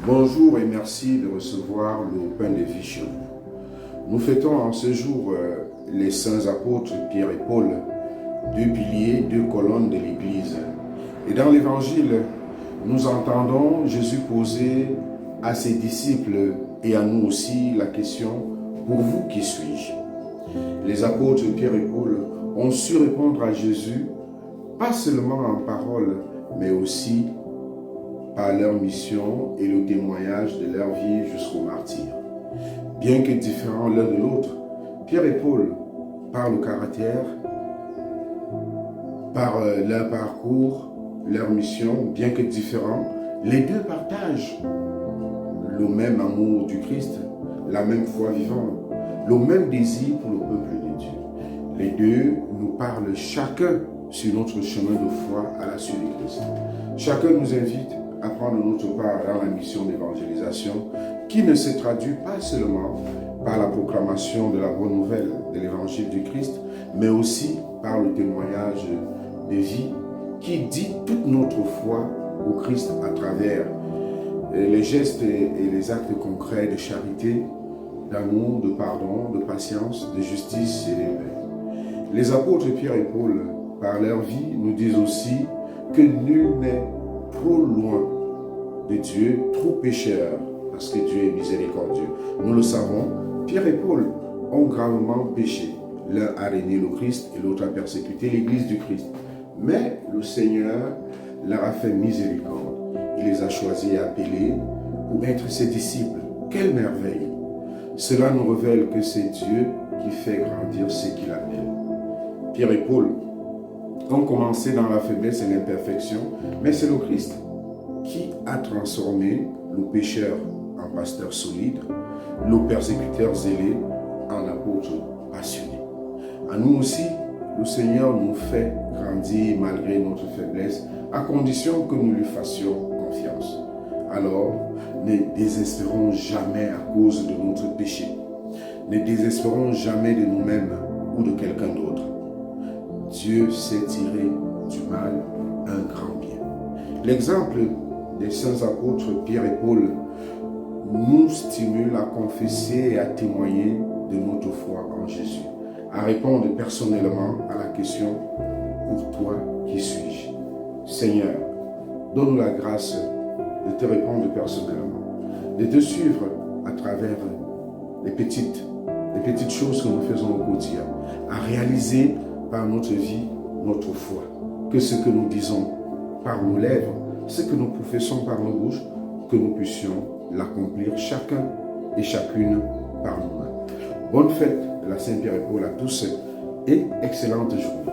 Bonjour et merci de recevoir le pain de vie chez vous. Nous fêtons en ce jour les saints apôtres Pierre et Paul, deux piliers, deux colonnes de l'Église. Et dans l'Évangile, nous entendons Jésus poser à ses disciples et à nous aussi la question « Pour vous, qui suis-je » Les apôtres Pierre et Paul ont su répondre à Jésus, pas seulement en parole, mais aussi par leur mission et le témoignage de leur vie jusqu'au martyre. Bien que différents l'un de l'autre, Pierre et Paul, par le caractère, par leur parcours, leur mission, bien que différents, les deux partagent le même amour du Christ, la même foi vivante, le même désir pour le peuple de Dieu. Les deux nous parlent chacun sur notre chemin de foi à la suite de Christ. Chacun nous invite à prendre notre part dans la mission d'évangélisation qui ne se traduit pas seulement par la proclamation de la bonne nouvelle de l'évangile du Christ, mais aussi par le témoignage de vie qui dit toute notre foi au Christ à travers les gestes et les actes concrets de charité, d'amour, de pardon, de patience, de justice et de paix. Les apôtres Pierre et Paul, par leur vie, nous disent aussi que nul n'est trop loin de Dieu, trop pécheur, parce que Dieu est miséricordieux. Nous le savons, Pierre et Paul ont gravement péché. L'un a régné le Christ et l'autre a persécuté l'Église du Christ. Mais le Seigneur leur a fait miséricorde. Il les a choisis et appelés pour être ses disciples. Quelle merveille! Cela nous révèle que c'est Dieu qui fait grandir ceux qu'il appelle. Pierre et Paul ont commencé dans la faiblesse et l'imperfection, mais c'est le Christ qui a transformé le pécheur en pasteur solide, le persécuteur zélé en apôtre passionné. À nous aussi, le Seigneur nous fait grandir malgré notre faiblesse, à condition que nous lui fassions confiance. Alors, ne désespérons jamais à cause de notre péché. Ne désespérons jamais de nous-mêmes ou de quelqu'un d'autre. Dieu sait tirer du mal un grand bien. L'exemple des saints apôtres Pierre et Paul nous stimule à confesser et à témoigner de notre foi en Jésus, à répondre personnellement à la question « Pour toi, qui suis-je » Seigneur, donne-nous la grâce de te répondre personnellement, de te suivre à travers les petites choses que nous faisons au quotidien, à réaliser par notre vie, notre foi, que ce que nous disons par nos lèvres, ce que nous professons par nos bouches, que nous puissions l'accomplir chacun et chacune par nous-mêmes. Bonne fête de la Saint-Pierre et Paul à tous et excellente journée.